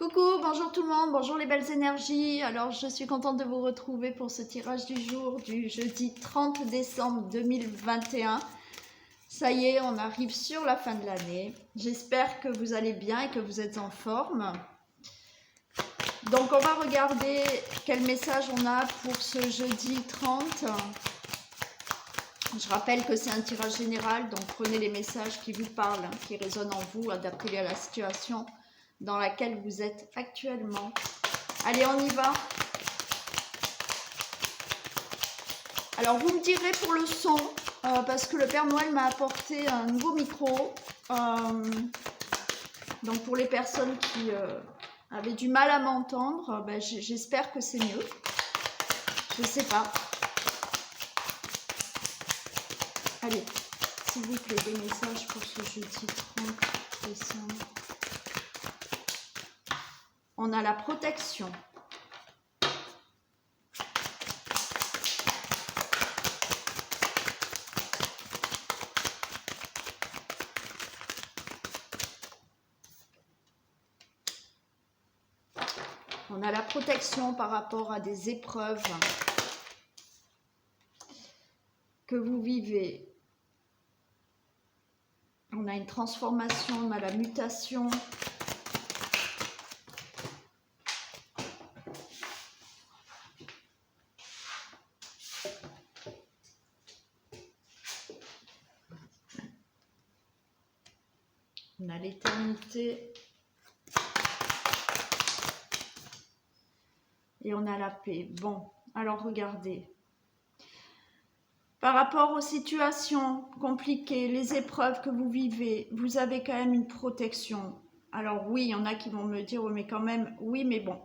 Coucou, bonjour tout le monde, bonjour les belles énergies. Alors je suis contente de vous retrouver pour ce tirage du jour du jeudi 30 décembre 2021. Ça y est, on arrive sur la fin de l'année. J'espère que vous allez bien et que vous êtes en forme. Donc on va regarder quel message on a pour ce jeudi 30. Je rappelle que c'est un tirage général, donc prenez les messages qui vous parlent, qui résonnent en vous, adaptez-les à la situation dans laquelle vous êtes actuellement. Allez, on y va. Alors, vous me direz pour le son, parce que le Père Noël m'a apporté un nouveau micro. Donc, pour les personnes qui avaient du mal à m'entendre, j'espère que c'est mieux. Je ne sais pas. Allez, s'il vous plaît, des messages pour ce jeudi 30 décembre. On a la protection. On a la protection par rapport à des épreuves que vous vivez. On a une transformation, on a la mutation. On a l'éternité. Et on a la paix. Bon, alors regardez. Par rapport aux situations compliquées, les épreuves que vous vivez, vous avez quand même une protection. Alors oui, il y en a qui vont me dire, oui, mais quand même, oui, mais bon,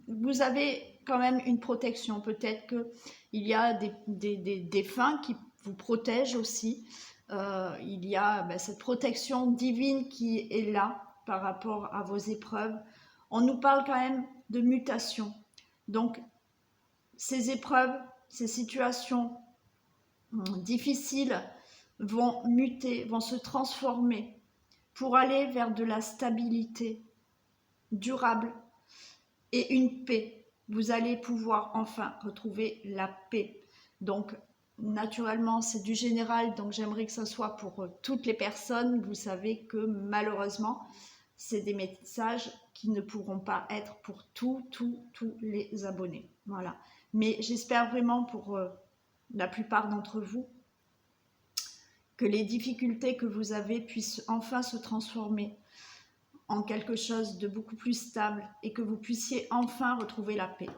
vous avez quand même une protection. Peut-être qu'il y a des défunts qui vous protègent aussi. Il y a cette protection divine qui est là par rapport à vos épreuves. On nous parle quand même de mutation. Donc, ces épreuves, ces situations difficiles vont muter, vont se transformer pour aller vers de la stabilité durable et une paix. Vous allez pouvoir enfin retrouver la paix. Donc, naturellement, c'est du général, donc j'aimerais que ce soit pour toutes les personnes. Vous savez que malheureusement, c'est des messages qui ne pourront pas être pour tous les abonnés. Voilà. Mais j'espère vraiment pour la plupart d'entre vous que les difficultés que vous avez puissent enfin se transformer en quelque chose de beaucoup plus stable et que vous puissiez enfin retrouver la paix.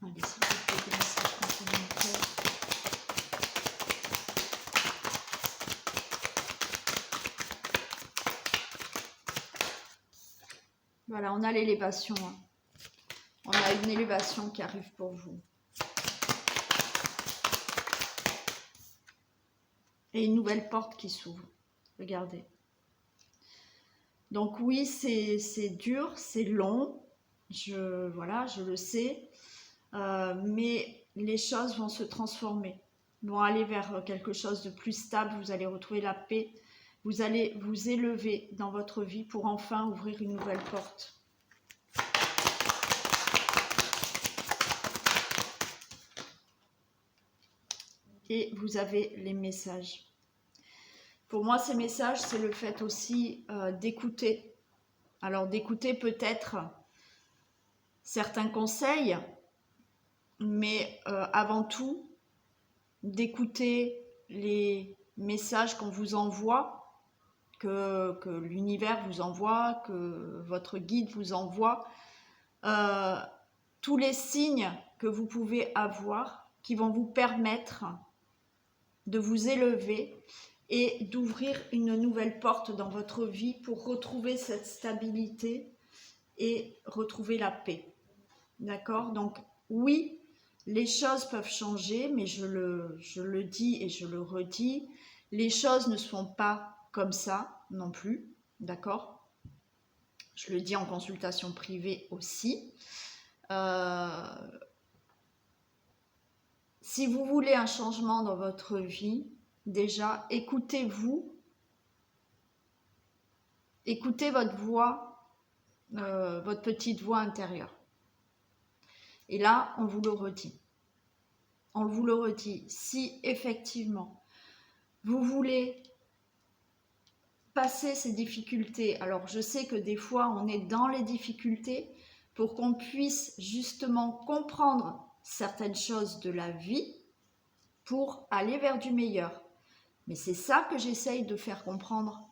Allez, s'il vous plaît, des messages complémentaires. Voilà, on a l'élévation. On a une élévation qui arrive pour vous. Et une nouvelle porte qui s'ouvre. Regardez. Donc oui, c'est dur, c'est long. Voilà, je le sais. Mais les choses vont se transformer. Vont aller vers quelque chose de plus stable. Vous allez retrouver la paix. Vous allez vous élever dans votre vie pour enfin ouvrir une nouvelle porte. Et vous avez les messages. Pour moi, ces messages, c'est le fait aussi d'écouter. Alors, d'écouter peut-être certains conseils, mais avant tout, d'écouter les messages qu'on vous envoie, que l'univers vous envoie, que votre guide vous envoie, tous les signes que vous pouvez avoir qui vont vous permettre de vous élever et d'ouvrir une nouvelle porte dans votre vie pour retrouver cette stabilité et retrouver la paix. D'accord? Donc oui, les choses peuvent changer, mais je le dis et je le redis, les choses ne sont pas comme ça non plus. D'accord? Je le dis en consultation privée aussi. si vous voulez un changement dans votre vie, déjà, écoutez-vous, écoutez votre voix, votre petite voix intérieure. Et là, on vous le redit. On vous le redit. Si effectivement, vous voulez passer ces difficultés, alors je sais que des fois, on est dans les difficultés pour qu'on puisse justement comprendre certaines choses de la vie pour aller vers du meilleur. Mais c'est ça que j'essaye de faire comprendre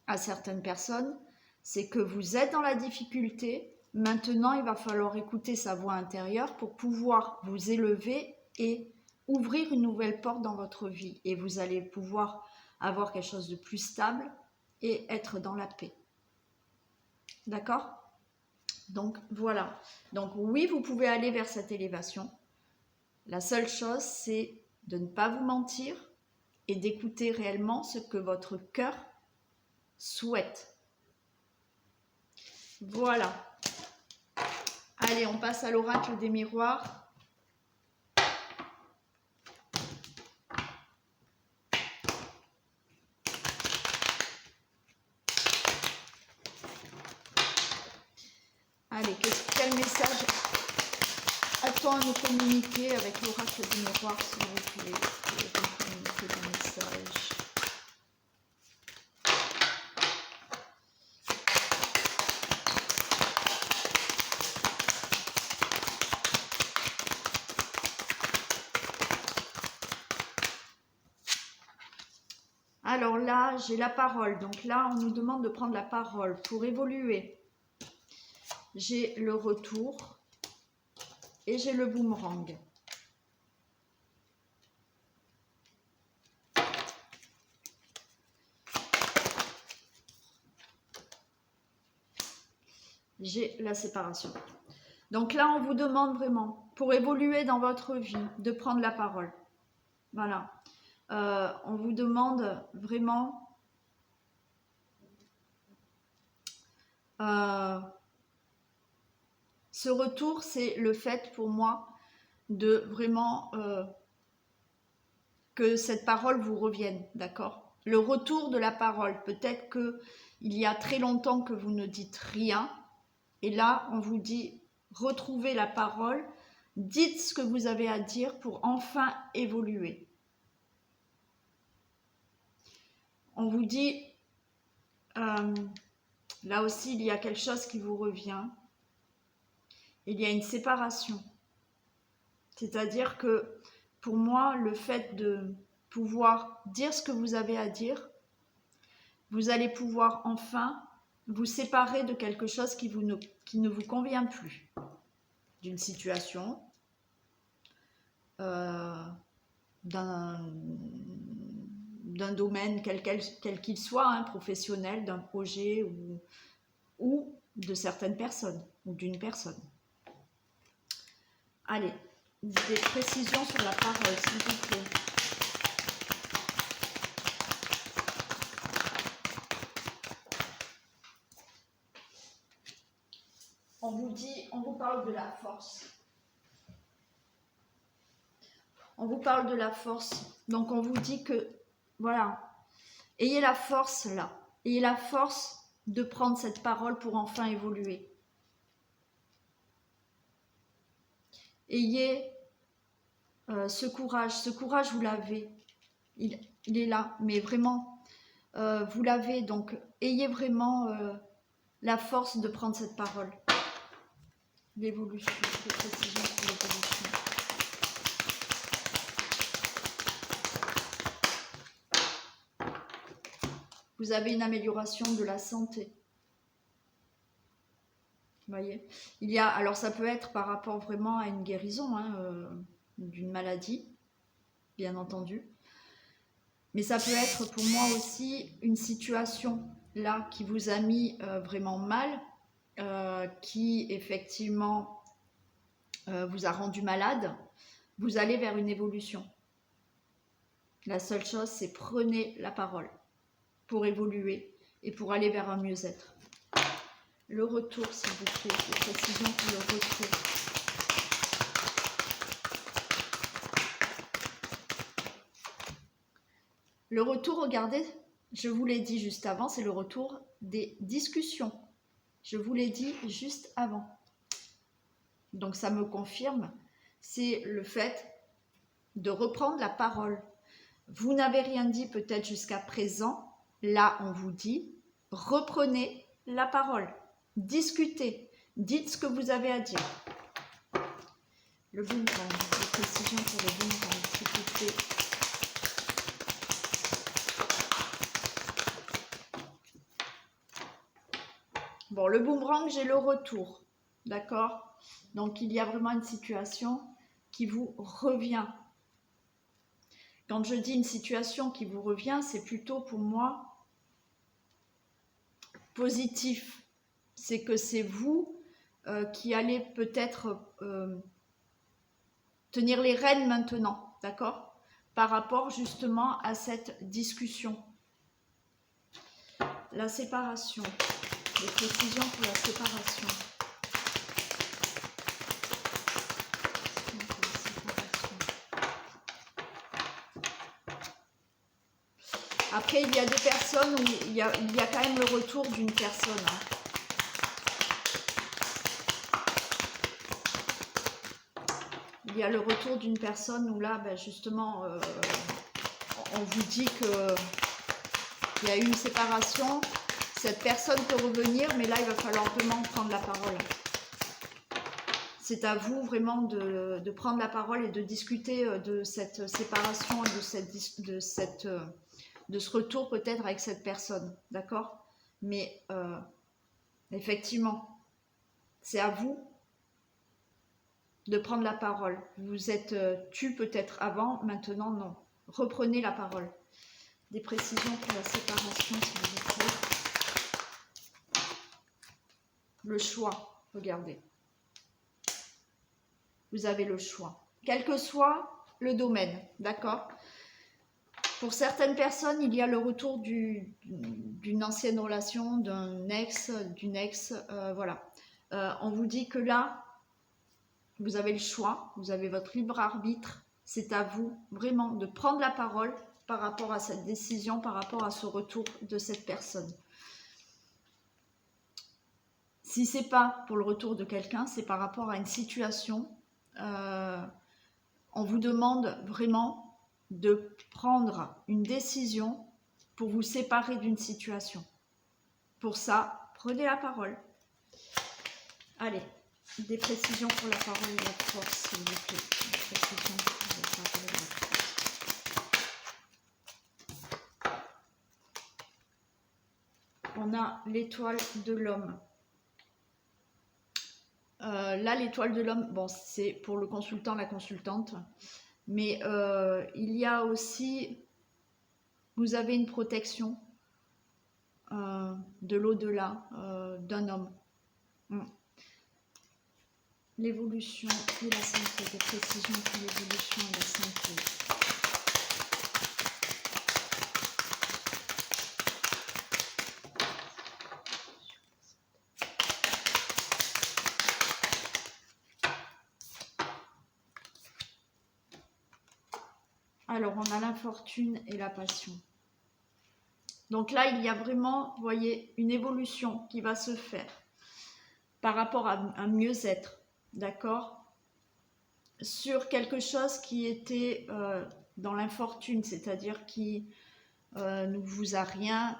à certaines personnes, c'est que vous êtes dans la difficulté. Maintenant, il va falloir écouter sa voix intérieure pour pouvoir vous élever et ouvrir une nouvelle porte dans votre vie. Et vous allez pouvoir avoir quelque chose de plus stable et être dans la paix. D'accord? Donc, voilà. Donc, oui, vous pouvez aller vers cette élévation. La seule chose, c'est de ne pas vous mentir et d'écouter réellement ce que votre cœur souhaite. Voilà. Allez, on passe à l'oracle des miroirs. Allez, quel message a-t-on à nous communiquer avec l'oracle des miroirs, s'il vous plaît, pour nous communiquer des messages. Alors là, j'ai la parole. Donc là, on nous demande de prendre la parole pour évoluer. J'ai le retour et j'ai le boomerang. J'ai la séparation. Donc là, on vous demande vraiment, pour évoluer dans votre vie, de prendre la parole. Voilà. On vous demande vraiment ce retour, c'est le fait pour moi de vraiment que cette parole vous revienne, d'accord? Le retour de la parole, peut-être qu'il y a très longtemps que vous ne dites rien, et là, on vous dit, retrouvez la parole, dites ce que vous avez à dire pour enfin évoluer. On vous dit, là aussi, il y a quelque chose qui vous revient. Il y a une séparation. C'est-à-dire que, pour moi, le fait de pouvoir dire ce que vous avez à dire, vous allez pouvoir enfin vous séparer de quelque chose qui ne vous convient plus. D'une situation, d'un domaine quel qu'il soit, hein, professionnel, d'un projet ou de certaines personnes ou d'une personne. Allez, des précisions sur la parole, s'il vous plaît. On vous parle de la force. On vous parle de la force. Donc on vous dit que, voilà, ayez la force là. Ayez la force de prendre cette parole pour enfin évoluer. Ayez ce courage vous l'avez. Il est là, mais vraiment, vous l'avez. Donc ayez vraiment la force de prendre cette parole. L'évolution, des précisions sur l'évolution. Vous avez une amélioration de la santé. Vous voyez, il y a, alors ça peut être par rapport vraiment à une guérison d'une maladie, bien entendu. Mais ça peut être pour moi aussi une situation là qui vous a mis vraiment mal, qui effectivement vous a rendu malade. Vous allez vers une évolution. La seule chose, c'est prenez la parole pour évoluer et pour aller vers un mieux-être. Le retour, s'il vous plaît, des précisions pour le retour. Le retour, regardez, je vous l'ai dit juste avant, c'est le retour des discussions. Je vous l'ai dit juste avant. Donc ça me confirme, c'est le fait de reprendre la parole. Vous n'avez rien dit peut-être jusqu'à présent. Là, on vous dit, reprenez la parole. Discutez. Dites ce que vous avez à dire. Le boomerang, des précisions pour le boomerang, s'il vous plaît. Bon, le boomerang, j'ai le retour. D'accord? Donc, il y a vraiment une situation qui vous revient. Quand je dis une situation qui vous revient, c'est plutôt pour moi positif. C'est que c'est vous qui allez peut-être tenir les rênes maintenant, d'accord? Par rapport justement à cette discussion. La séparation. Des précisions pour la séparation. Après, il y a des personnes où il y a quand même le retour d'une personne. Il y a le retour d'une personne où là, ben justement, on vous dit qu'il y a eu une séparation. Cette personne peut revenir, mais là, il va falloir vraiment prendre la parole. C'est à vous vraiment de prendre la parole et de discuter de cette séparation, de ce retour peut-être avec cette personne, d'accord? Mais effectivement, c'est à vous de prendre la parole. Vous êtes tu peut-être avant, maintenant non. Reprenez la parole. Des précisions pour la séparation, s'il vous plaît. Le choix, regardez. Vous avez le choix. Quel que soit le domaine, d'accord? Pour certaines personnes, il y a le retour d'une ancienne relation, d'un ex, d'une ex, voilà. On vous dit que là, vous avez le choix, vous avez votre libre arbitre. C'est à vous vraiment de prendre la parole par rapport à cette décision, par rapport à ce retour de cette personne. Si ce n'est pas pour le retour de quelqu'un, c'est par rapport à une situation. On vous demande vraiment de prendre une décision pour vous séparer d'une situation. Pour ça, prenez la parole. Allez, des précisions pour la parole et la force, s'il vous plaît. Des précisions pour la parole et la force. On a l'étoile de l'homme. Là, l'étoile de l'homme, bon, c'est pour le consultant, la consultante. Mais il y a aussi, vous avez une protection de l'au-delà d'un homme. L'évolution et la santé, des précisions pour l'évolution et la santé. Alors, on a l'infortune et la passion. Donc là, il y a vraiment, vous voyez, une évolution qui va se faire par rapport à un mieux-être, d'accord? Sur quelque chose qui était dans l'infortune, c'est-à-dire qui ne vous a rien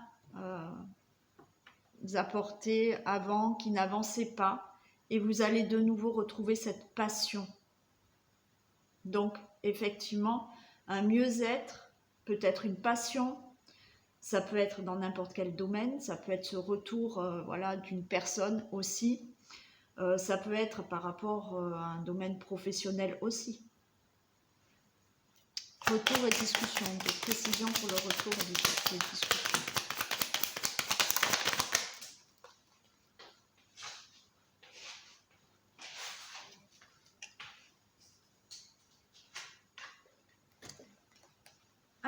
apporté avant, qui n'avançait pas, et vous allez de nouveau retrouver cette passion. Donc, effectivement, un mieux-être, peut-être une passion, ça peut être dans n'importe quel domaine, ça peut être ce retour voilà, d'une personne aussi, ça peut être par rapport à un domaine professionnel aussi. Retour et discussion, des précisions pour le retour et les discussions.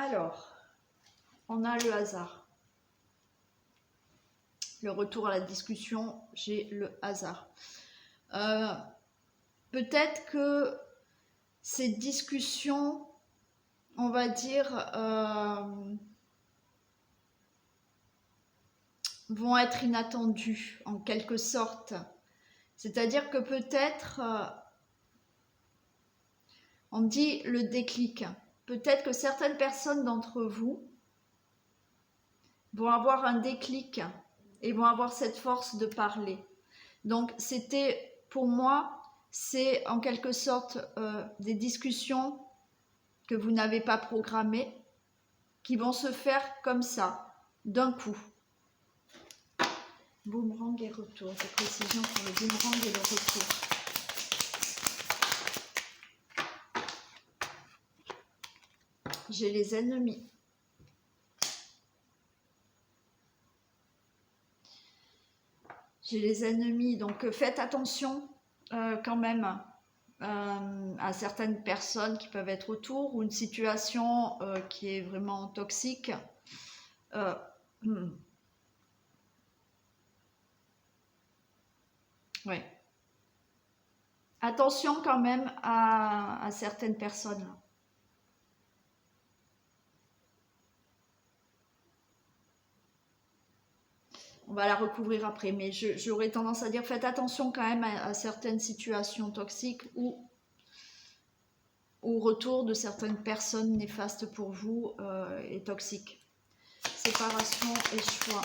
Alors, on a le hasard. Le retour à la discussion, j'ai le hasard. Peut-être que ces discussions, on va dire, vont être inattendus en quelque sorte. C'est-à-dire que peut-être, on dit le déclic, peut-être que certaines personnes d'entre vous vont avoir un déclic et vont avoir cette force de parler. Donc c'était, pour moi, c'est en quelque sorte des discussions que vous n'avez pas programmées, qui vont se faire comme ça, d'un coup. Boomerang et retour, des précisions pour le boomerang et le retour. J'ai les ennemis. J'ai les ennemis, donc faites attention quand même à certaines personnes qui peuvent être autour, ou une situation qui est vraiment toxique. Ouais. Attention quand même à certaines personnes. On va la recouvrir après, mais j'aurais tendance à dire faites attention quand même à certaines situations toxiques ou au retour de certaines personnes néfastes pour vous et toxiques. Séparation et choix.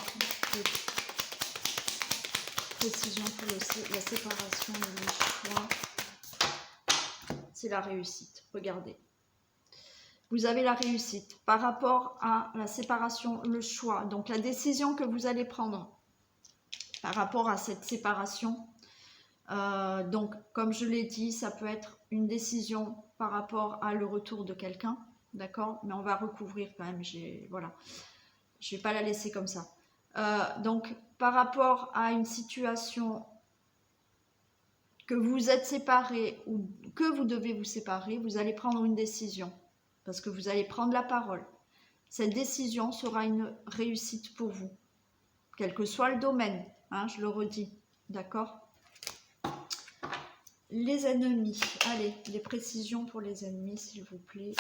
Précision pour la séparation et le choix. C'est la réussite. Regardez. Vous avez la réussite par rapport à la séparation, le choix. Donc la décision que vous allez prendre par rapport à cette séparation. Donc comme je l'ai dit, ça peut être une décision par rapport à le retour de quelqu'un. D'accord? Mais on va recouvrir quand même. Voilà. Je ne vais pas la laisser comme ça. Donc par rapport à une situation que vous êtes séparés ou que vous devez vous séparer, vous allez prendre une décision parce que vous allez prendre la parole. Cette décision sera une réussite pour vous, quel que soit le domaine, hein, je le redis, d'accord? Les ennemis, allez, les précisions pour les ennemis, s'il vous plaît.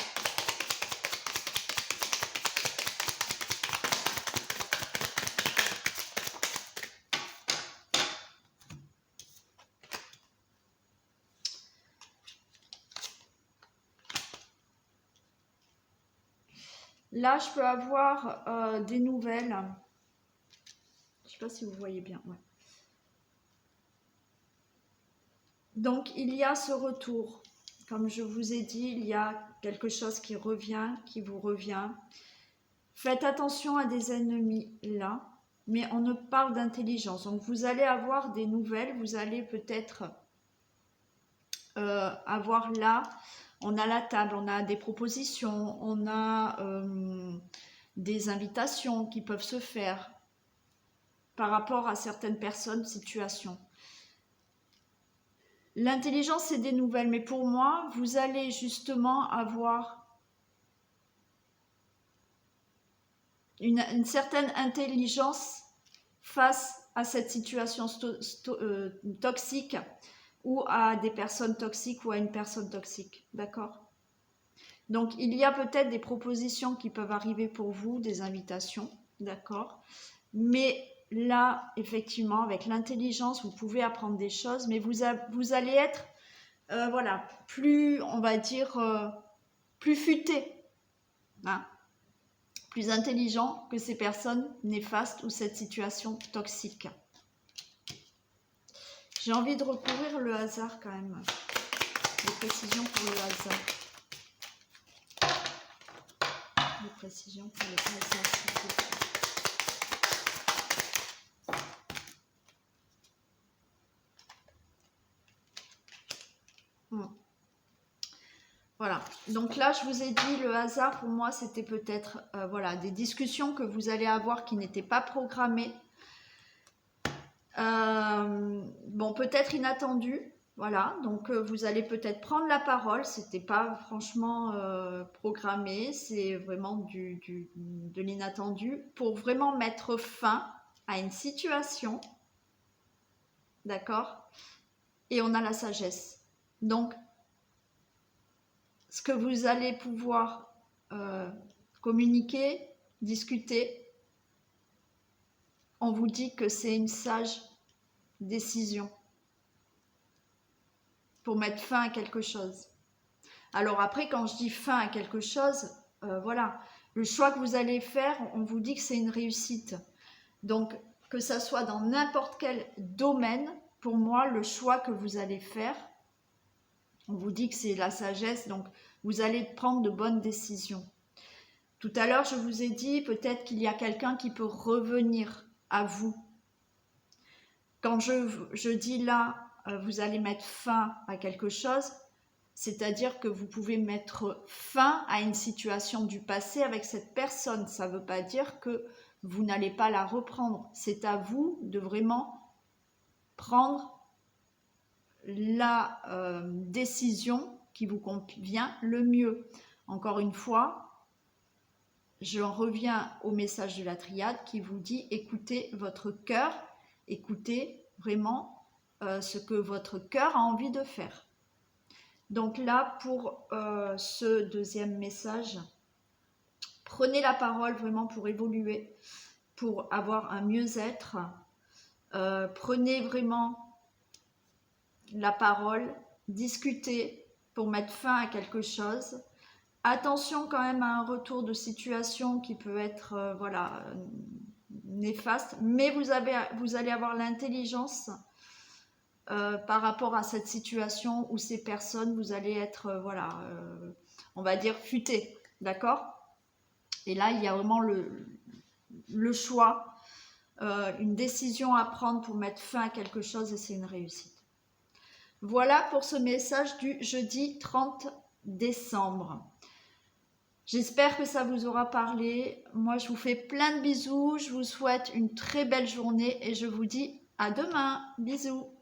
Là, je peux avoir des nouvelles. Je ne sais pas si vous voyez bien. Ouais. Donc, il y a ce retour. Comme je vous ai dit, il y a quelque chose qui revient, qui vous revient. Faites attention à des ennemis là, mais on ne parle d'intelligence. Donc, vous allez avoir des nouvelles, vous allez peut-être avoir là... On a la table, on a des propositions, on a des invitations qui peuvent se faire par rapport à certaines personnes, situations. L'intelligence, c'est des nouvelles, mais pour moi, vous allez justement avoir une certaine intelligence face à cette situation toxique ou à des personnes toxiques ou à une personne toxique, d'accord? Donc, il y a peut-être des propositions qui peuvent arriver pour vous, des invitations, d'accord? Mais là, effectivement, avec l'intelligence, vous pouvez apprendre des choses, mais vous allez être, voilà, plus, on va dire, plus futé, hein, plus intelligent que ces personnes néfastes ou cette situation toxique. J'ai envie de recouvrir le hasard quand même, des précisions pour le hasard. Des précisions pour le hasard, s'il vous plaît. Voilà, donc là je vous ai dit le hasard pour moi c'était peut-être voilà, des discussions que vous allez avoir qui n'étaient pas programmées. Bon, peut-être inattendues, voilà, donc vous allez peut-être prendre la parole, c'était pas franchement programmé, c'est vraiment de l'inattendu pour vraiment mettre fin à une situation, d'accord? Et on a la sagesse. Donc ce que vous allez pouvoir communiquer, discuter, on vous dit que c'est une sage décision pour mettre fin à quelque chose. Alors après, quand je dis fin à quelque chose, voilà, le choix que vous allez faire, on vous dit que c'est une réussite. Donc, que ça soit dans n'importe quel domaine, pour moi, le choix que vous allez faire, on vous dit que c'est la sagesse, donc vous allez prendre de bonnes décisions. Tout à l'heure, je vous ai dit peut-être qu'il y a quelqu'un qui peut revenir à vous. Quand je dis là, vous allez mettre fin à quelque chose, c'est-à-dire que vous pouvez mettre fin à une situation du passé avec cette personne. Ça ne veut pas dire que vous n'allez pas la reprendre. C'est à vous de vraiment prendre la décision qui vous convient le mieux. Encore une fois, j'en reviens au message de la triade qui vous dit écoutez votre cœur, écoutez vraiment ce que votre cœur a envie de faire. Donc là, pour ce deuxième message, prenez la parole vraiment pour évoluer, pour avoir un mieux-être. Prenez vraiment la parole, discutez pour mettre fin à quelque chose. Attention quand même à un retour de situation qui peut être voilà, néfaste, mais vous allez avoir l'intelligence par rapport à cette situation ou ces personnes, vous allez être, voilà, on va dire futé, d'accord? Et là, il y a vraiment le choix, une décision à prendre pour mettre fin à quelque chose et c'est une réussite. Voilà pour ce message du jeudi 30 décembre. J'espère que ça vous aura parlé. Moi, je vous fais plein de bisous. Je vous souhaite une très belle journée et je vous dis à demain. Bisous.